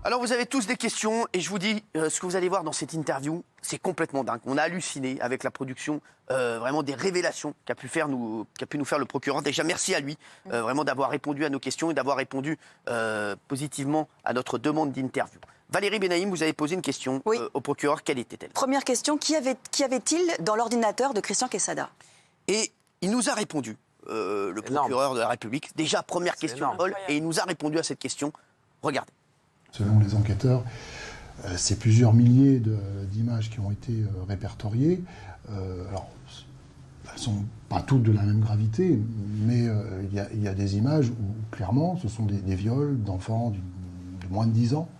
Alors vous avez tous des questions et je vous dis, ce que vous allez voir dans cette interview, c'est complètement dingue. On a halluciné avec la production, vraiment des révélations qu'a pu nous faire le procureur. Déjà merci à lui, vraiment d'avoir répondu à nos questions et d'avoir répondu positivement à notre demande d'interview. Valérie Benaïm, vous avez posé une question au procureur, quelle était-elle? Première question, qui avait-il dans l'ordinateur de Christian Quesada? Et il nous a répondu, le procureur de la République. Déjà, première question, Paul, et il nous a répondu à cette question. Regardez. Selon les enquêteurs, c'est plusieurs milliers d'images qui ont été répertoriées. Alors, elles ne sont pas toutes de la même gravité, mais il y a des images où, clairement, ce sont des viols d'enfants de moins de 10 ans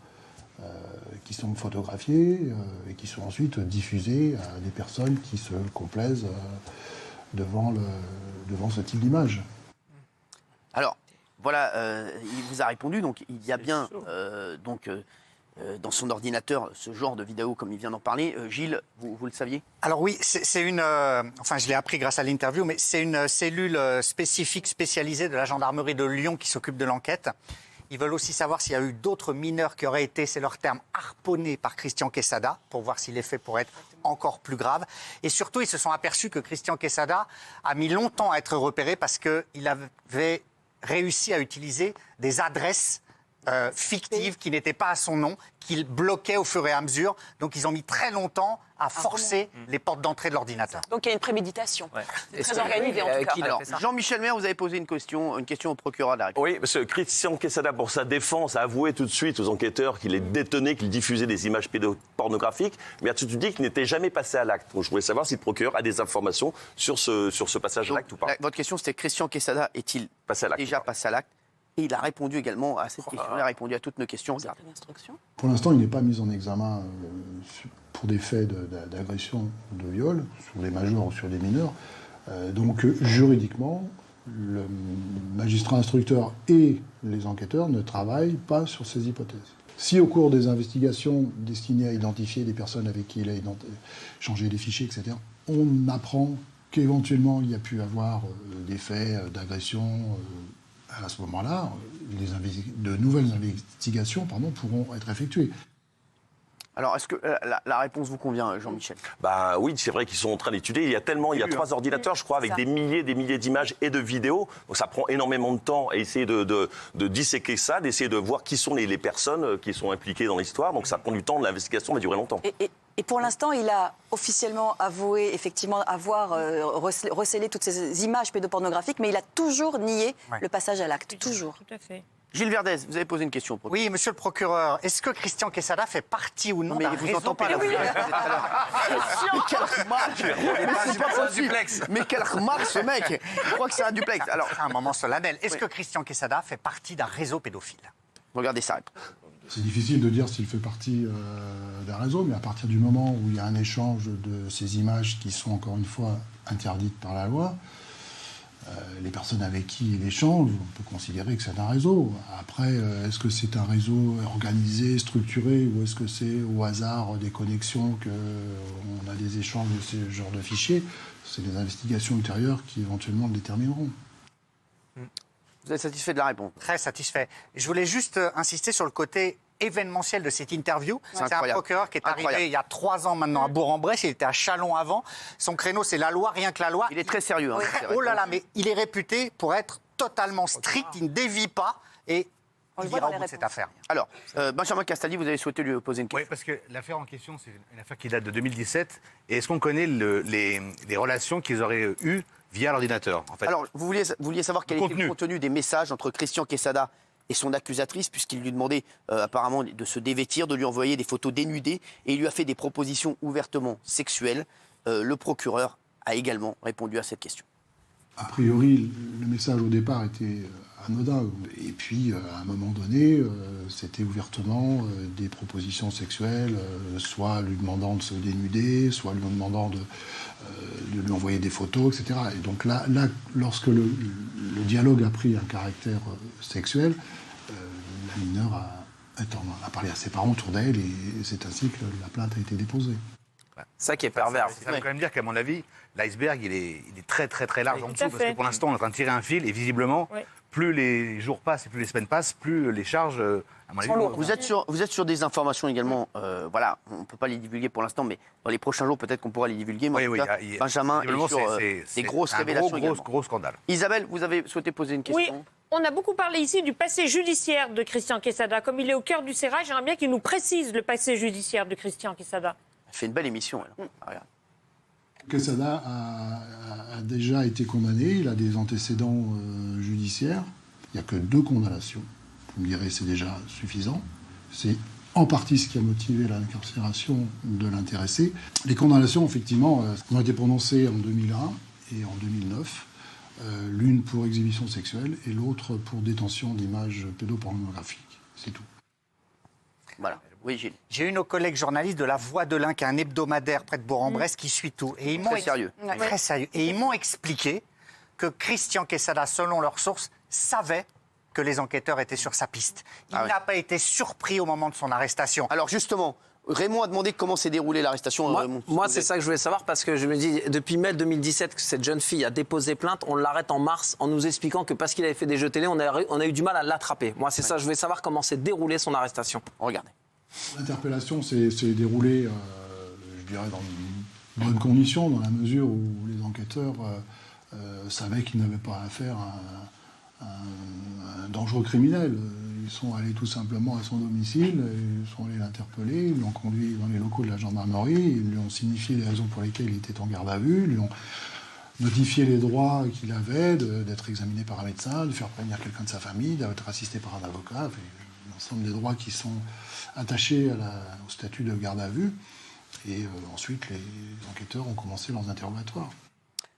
qui sont photographiés et qui sont ensuite diffusés à des personnes qui se complaisent devant ce type d'image. Alors, voilà, il vous a répondu, donc il y a bien dans son ordinateur ce genre de vidéo comme il vient d'en parler. Gilles, vous le saviez? Alors oui, c'est une... enfin, je l'ai appris grâce à l'interview, mais c'est une cellule spécifique, spécialisée de la gendarmerie de Lyon qui s'occupe de l'enquête. Ils veulent aussi savoir s'il y a eu d'autres mineurs qui auraient été, c'est leur terme, harponnés par Christian Quesada, pour voir si les faits pourraient être encore plus graves. Et surtout, ils se sont aperçus que Christian Quesada a mis longtemps à être repéré parce qu'il avait réussi à utiliser des adresses fictives qui n'étaient pas à son nom, qu'il bloquait au fur et à mesure. Donc ils ont mis très longtemps à forcer les portes d'entrée de l'ordinateur. Donc il y a une préméditation. Très organisée en tout cas. Alors, Jean-Michel Maire, vous avez posé une question au procureur de la République. Oui, parce que Christian Quesada, pour sa défense, a avoué tout de suite aux enquêteurs qu'il est détenait, qu'il diffusait des images pédopornographiques, mais a tout de suite dit qu'il n'était jamais passé à l'acte. Donc je voulais savoir si le procureur a des informations sur ce passage à l'acte ou pas. Votre question, c'était Christian Quesada est-il déjà passé à l'acte? Et il a répondu également à cette question. Il a répondu à toutes nos questions. Pour l'instant, il n'est pas mis en examen pour des faits d'agression ou de viol, sur des majeurs ou sur des mineurs. Donc, juridiquement, le magistrat instructeur et les enquêteurs ne travaillent pas sur ces hypothèses. Si au cours des investigations destinées à identifier des personnes avec qui il a changé les fichiers, etc., on apprend qu'éventuellement il y a pu avoir des faits d'agression, à ce moment-là, de nouvelles investigations pourront être effectuées. Alors, est-ce que la réponse vous convient, Jean-Michel? Bah oui, c'est vrai qu'ils sont en train d'étudier. Il y a 3 ordinateurs, je crois, avec des milliers d'images et de vidéos. Donc ça prend énormément de temps à essayer de disséquer ça, d'essayer de voir qui sont les personnes qui sont impliquées dans l'histoire. Donc ça prend du temps, l'investigation va durer longtemps. Et pour l'instant, il a officiellement avoué effectivement avoir recélé toutes ces images pédopornographiques, mais il a toujours nié le passage à l'acte. Toujours. Tout à fait. Gilles Verdez, vous avez posé une question au procureur. Oui, monsieur le procureur, est-ce que Christian Quesada fait partie ou non Mais d'un il vous réseau entend pas là. Mais quelle remarque! Mais c'est pas possible. Mais quelle remarque, ce mec! Je crois que c'est un duplex. Alors, C'est un moment solennel. Est-ce que Christian Quesada fait partie d'un réseau pédophile? regardez ça. C'est difficile de dire s'il fait partie d'un réseau, mais à partir du moment où il y a un échange de ces images qui sont encore une fois interdites par la loi, les personnes avec qui il échange, on peut considérer que c'est un réseau. Après, est-ce que c'est un réseau organisé, structuré, ou est-ce que c'est au hasard des connexions qu'on a des échanges de ce genre de fichiers? C'est des investigations ultérieures qui éventuellement le détermineront. Vous êtes satisfait de la réponse? Très satisfait. Je voulais juste insister sur le côté événementiel de cette interview. C'est un procureur qui est arrivé il y a 3 ans maintenant à Bourg-en-Bresse. Il était à Châlons avant. Son créneau, c'est la loi, rien que la loi. Il est très sérieux. Hein, Oh là là, mais il est réputé pour être totalement strict. Il ne dévie pas et il ira au bout de cette affaire. Alors, Benjamin Castaldi, vous avez souhaité lui poser une question. Oui, parce que l'affaire en question, c'est une affaire qui date de 2017. Et est-ce qu'on connaît les relations qu'ils auraient eues via l'ordinateur, en fait? Alors, vous vouliez savoir quel était le contenu des messages entre Christian Quesada et son accusatrice, puisqu'il lui demandait apparemment de se dévêtir, de lui envoyer des photos dénudées, et il lui a fait des propositions ouvertement sexuelles. Le procureur a également répondu à cette question. A priori, le message au départ était anodin. Et puis, à un moment donné, c'était ouvertement des propositions sexuelles, soit lui demandant de se dénuder, soit lui demandant de lui envoyer des photos, etc. Et donc là lorsque le dialogue a pris un caractère sexuel, la mineure a parlé à ses parents autour d'elle, et c'est ainsi que la plainte a été déposée. Ça qui est pervers. Ça veut quand même dire qu'à mon avis, l'iceberg, il est très très très large en dessous, parce que pour l'instant, on est en train de tirer un fil, et visiblement, plus les jours passent et plus les semaines passent, plus les charges, à mon avis, vont- Vous êtes sur des informations également, voilà, on ne peut pas les divulguer pour l'instant, mais dans les prochains jours, peut-être qu'on pourra les divulguer. Mais en tout cas, Benjamin visiblement, est sur des grosses révélations également. gros scandale. Isabelle, vous avez souhaité poser une question? Oui, on a beaucoup parlé ici du passé judiciaire de Christian Quesada. Comme il est au cœur du sérail, j'aimerais bien qu'il nous précise le passé judiciaire de Christian Quesada. Elle fait une belle émission, elle. Ah, regarde. Quesada a déjà été condamné, il a des antécédents judiciaires. Il n'y a que 2 condamnations. Vous me direz, c'est déjà suffisant. C'est en partie ce qui a motivé l'incarcération de l'intéressé. Les condamnations, effectivement, ont été prononcées en 2001 et en 2009. L'une pour exhibition sexuelle et l'autre pour détention d'images pédopornographiques. C'est tout. Voilà. Oui, Gilles. J'ai eu nos collègues journalistes de La Voix de l'Ain, qui est un hebdomadaire près de Bourg-en-Bresse, qui suit tout. Et ils m'ont Très sérieux. Très sérieux. Et ils m'ont expliqué que Christian Quesada, selon leurs sources, savait que les enquêteurs étaient sur sa piste. Il n'a pas été surpris au moment de son arrestation. Alors justement, Raymond a demandé comment s'est déroulée l'arrestation. Moi, c'est ça que je voulais savoir parce que je me dis, depuis mai 2017 que cette jeune fille a déposé plainte, on l'arrête en mars en nous expliquant que parce qu'il avait fait des jeux télé, on a eu du mal à l'attraper. Moi, c'est ça, je voulais savoir comment s'est déroulée son arrestation. Regardez. L'interpellation s'est déroulée, je dirais, dans de bonnes conditions, dans la mesure où les enquêteurs savaient qu'ils n'avaient pas affaire à un dangereux criminel. Ils sont allés tout simplement à son domicile, ils sont allés l'interpeller, ils l'ont conduit dans les locaux de la gendarmerie, ils lui ont signifié les raisons pour lesquelles il était en garde à vue, lui ont notifié les droits qu'il avait d'être examiné par un médecin, de faire prévenir quelqu'un de sa famille, d'être assisté par un avocat, l'ensemble des droits qui sont attachés au statut de garde à vue. Et ensuite, les enquêteurs ont commencé leurs interrogatoires.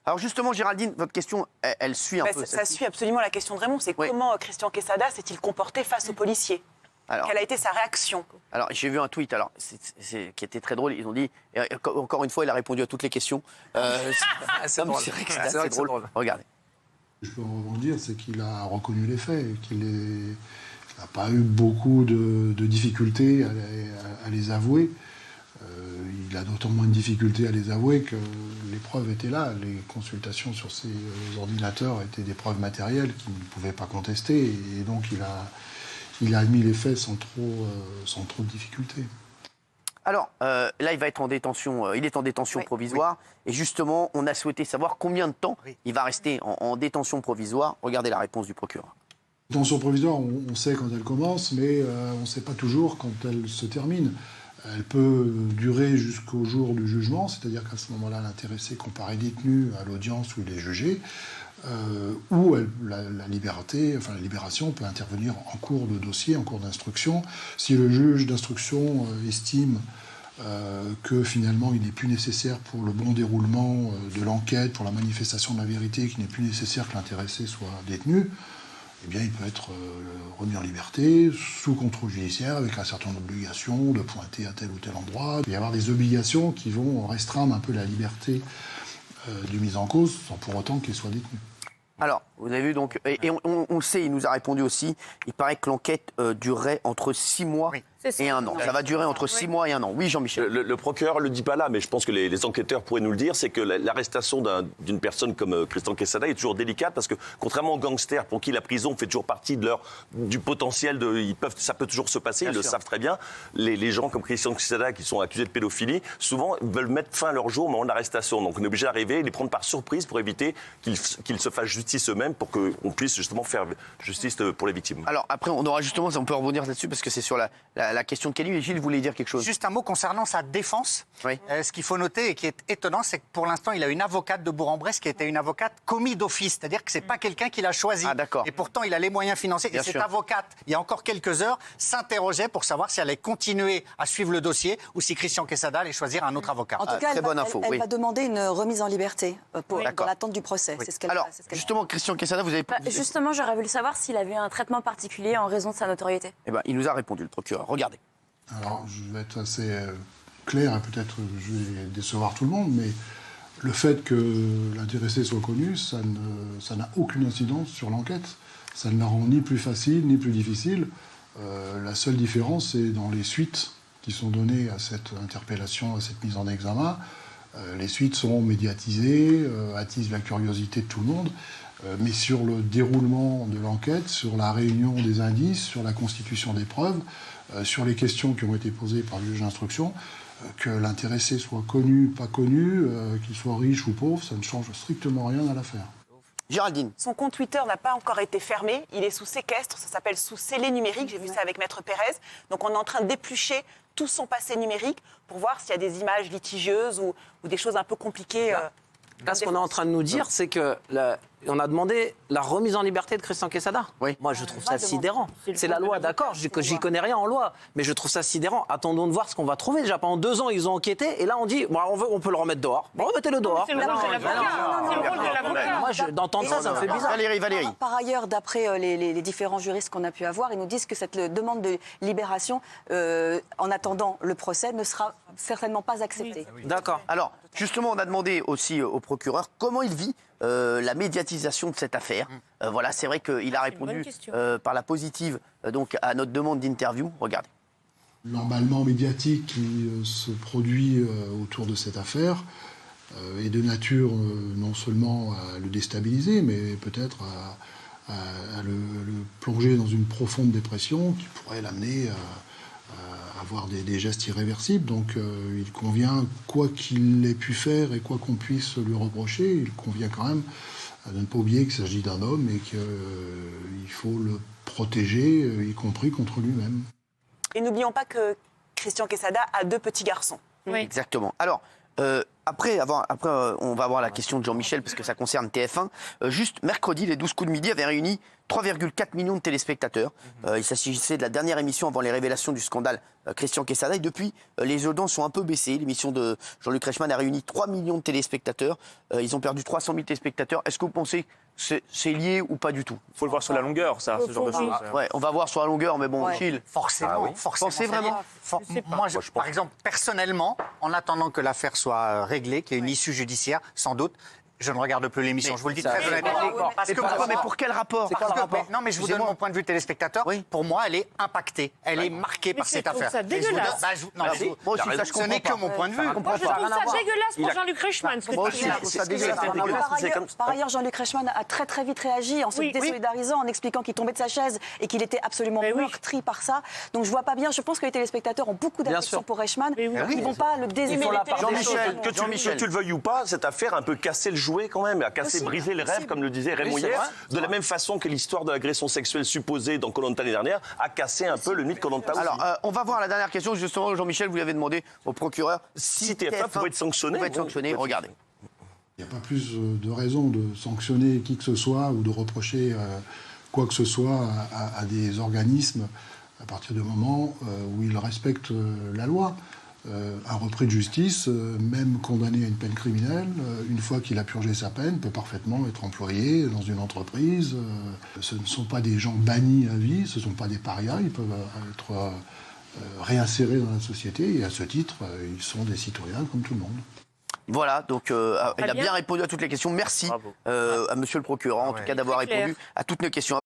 Alors justement, Géraldine, votre question, elle suit un peu. Ça suit absolument la question de Raymond. C'est comment Christian Quesada s'est-il comporté face aux policiers? Quelle a été sa réaction? Alors, j'ai vu un tweet qui était très drôle. Ils ont dit, encore une fois, il a répondu à toutes les questions. C'est vrai que c'est assez drôle. Regardez. Je peux rebondir, c'est qu'il a reconnu les faits, qu'il n'a pas eu beaucoup de difficultés à les avouer. Il a d'autant moins de difficultés à les avouer que les preuves étaient là. Les consultations sur ses ordinateurs étaient des preuves matérielles qu'il ne pouvait pas contester. Et donc, il a admis les faits sans trop de difficultés. Alors, là, il va être en détention. Il est en détention provisoire. Et justement, on a souhaité savoir combien de temps il va rester en détention provisoire. Regardez la réponse du procureur. La détention provisoire, on sait quand elle commence, mais on ne sait pas toujours quand elle se termine. Elle peut durer jusqu'au jour du jugement, c'est-à-dire qu'à ce moment-là, l'intéressé comparaît détenu à l'audience où il est jugé, ou la libération peut intervenir en cours de dossier, en cours d'instruction. Si le juge d'instruction estime que finalement il n'est plus nécessaire pour le bon déroulement de l'enquête, pour la manifestation de la vérité, qu'il n'est plus nécessaire que l'intéressé soit détenu, eh bien, il peut être remis en liberté, sous contrôle judiciaire, avec un certain nombre d'obligations, de pointer à tel ou tel endroit. Il peut y avoir des obligations qui vont restreindre un peu la liberté du mis en cause, sans pour autant qu'il soit détenu. Alors, vous avez vu, donc, et on le sait, il nous a répondu aussi, il paraît que l'enquête durerait entre 6 mois et 1 an. Ça va durer entre 6 mois et 1 an. Oui, Jean-Michel. Le procureur ne le dit pas là, mais je pense que les enquêteurs pourraient nous le dire, c'est que l'arrestation d'une personne comme Christian Quesada est toujours délicate, parce que contrairement aux gangsters pour qui la prison fait toujours partie du potentiel, ça peut toujours se passer, ils le savent très bien, les gens comme Christian Quesada qui sont accusés de pédophilie, souvent veulent mettre fin à leur jour au moment de l'arrestation. Donc on est obligé d'arriver et les prendre par surprise pour éviter qu'ils se fassent justice eux-mêmes, pour qu'on puisse justement faire justice pour les victimes. Alors après, on aura justement, on peut rebondir là-dessus, parce que c'est sur la question de Kelly. Gilles voulait dire quelque chose. Juste un mot concernant sa défense. Oui. Ce qu'il faut noter et qui est étonnant, c'est que pour l'instant, il a une avocate de Bourg-en-Bresse qui était une avocate commis d'office, c'est-à-dire que c'est pas quelqu'un qu'il a choisi. Ah, d'accord. Et pourtant, il a les moyens financiers. Bien et cette sûr. avocate, il y a encore quelques heures, s'interrogeait pour savoir si elle allait continuer à suivre le dossier ou si Christian Quesada allait choisir un autre avocat. En tout cas, très bonne info, elle oui. va demander une remise en liberté dans D'accord. l'attente du procès. C'est ce qu'elle Alors, c'est ce qu'elle justement, Christian Quesada, vous avez... Justement, j'aurais voulu savoir s'il avait un traitement particulier en raison de sa notoriété. Eh ben, il nous a répondu, le procureur. Regardez. Alors, je vais être assez clair, et peut-être je vais décevoir tout le monde, mais le fait que l'intéressé soit connu, ça n'a aucune incidence sur l'enquête. Ça ne la rend ni plus facile, ni plus difficile. La seule différence, c'est dans les suites qui sont données à cette interpellation, à cette mise en examen. Les suites sont médiatisées, attisent la curiosité de tout le monde. Mais sur le déroulement de l'enquête, sur la réunion des indices, sur la constitution des preuves, sur les questions qui ont été posées par le juge d'instruction, que l'intéressé soit connu, pas connu, qu'il soit riche ou pauvre, ça ne change strictement rien à l'affaire. Géraldine. Son compte Twitter n'a pas encore été fermé, il est sous séquestre, ça s'appelle sous scellé numérique, j'ai vu ça avec Maître Pérez. Donc on est en train d'éplucher tout son passé numérique pour voir s'il y a des images litigieuses ou des choses un peu compliquées. Là, ce qu'on est en train de nous dire, c'est que on a demandé la remise en liberté de Christian Quesada. Oui. Moi, je trouve ça sidérant. C'est la loi, d'accord, j'y connais rien en loi, mais je trouve ça sidérant. Attendons de voir ce qu'on va trouver. Déjà, pendant 2 ans, ils ont enquêté, et là, on dit, bon, on peut le remettre dehors. Bon, remettez-le dehors. C'est le rôle de l'avocat. Moi, d'entendre ça, ça me fait bizarre. Valérie. Par ailleurs, d'après les différents juristes qu'on a pu avoir, ils nous disent que cette demande de libération, en attendant le procès, ne sera certainement pas acceptée. D'accord. Alors, justement, on a demandé aussi au procureur comment il vit la médiatisation de cette affaire. Voilà, c'est vrai qu'il a répondu par la positive donc à notre demande d'interview. Regardez. L'emballement médiatique qui se produit autour de cette affaire est de nature non seulement à le déstabiliser, mais peut-être à le plonger dans une profonde dépression qui pourrait l'amener à avoir des gestes irréversibles. Donc il convient, quoi qu'il ait pu faire et quoi qu'on puisse lui reprocher, il convient quand même de ne pas oublier qu'il s'agit d'un homme et qu'il faut le protéger, y compris contre lui-même. Et n'oublions pas que Christian Quesada a 2 petits garçons. Oui. Exactement. Alors, après, on va avoir la question de Jean-Michel, parce que ça concerne TF1. Juste mercredi, les 12 coups de midi avaient réuni 3,4 millions de téléspectateurs. Il s'agissait de la dernière émission avant les révélations du scandale Christian Quesada. Et depuis, les audiences sont un peu baissées. L'émission de Jean-Luc Reichmann a réuni 3 millions de téléspectateurs. Ils ont perdu 300 000 téléspectateurs. Est-ce que vous pensez que c'est lié ou pas du tout? Il faut le voir sur la longueur, ça, ce genre de choses. Ouais, on va voir sur la longueur, mais bon, Gilles. Forcément, forcément. Pensez vraiment? Moi, par exemple, personnellement, en attendant que l'affaire soit réglée, qu'il y ait une issue judiciaire, sans doute, je ne regarde plus l'émission. Je vous le dis très honnêtement. Parce que mais pour quel rapport? Non, mais je vous donne mon point de vue téléspectateur. Oui. Pour moi, elle est impactée. Elle est marquée par cette affaire. Ça dégueulasse. Moi aussi, ça, je Ce n'est que comprends mon point de vue. Moi, je trouve ça dégueulasse pour Jean-Luc Reichmann. ce que Moi tu aussi, dis là. je trouve ça dégueulasse. Par ailleurs, Jean-Luc Reichmann a très très vite réagi en se désolidarisant, en expliquant qu'il tombait de sa chaise et qu'il était absolument meurtri par ça. Donc je vois pas bien. Je pense que les téléspectateurs ont beaucoup d'affection pour Reichmann. Ils ne vont pas le déshumaniser. Jean-Michel, Que tu le veuilles ou pas, cette affaire a un peu cassé le jouet quand même, a cassé, brisé les rêves, comme le disait Raymond hier. De la même façon que l'histoire de l'agression sexuelle supposée dans Koh-Lanta l'année dernière a cassé un peu le mythe Koh-Lanta aussi. Alors, on va voir la dernière question. Justement, Jean-Michel, vous l'avez demandé au procureur. Si TF1 pouvait être sanctionné. Regardez. Il n'y a pas plus de raison de sanctionner qui que ce soit ou de reprocher quoi que ce soit à des organismes à partir du moment où ils respectent la loi. Un repris de justice, même condamné à une peine criminelle, une fois qu'il a purgé sa peine, peut parfaitement être employé dans une entreprise. Ce ne sont pas des gens bannis à vie, ce ne sont pas des parias, ils peuvent être réinsérés dans la société et à ce titre, ils sont des citoyens comme tout le monde. Voilà, donc il a bien répondu à toutes les questions. Merci à monsieur le procureur, en tout cas, d'avoir répondu à toutes nos questions.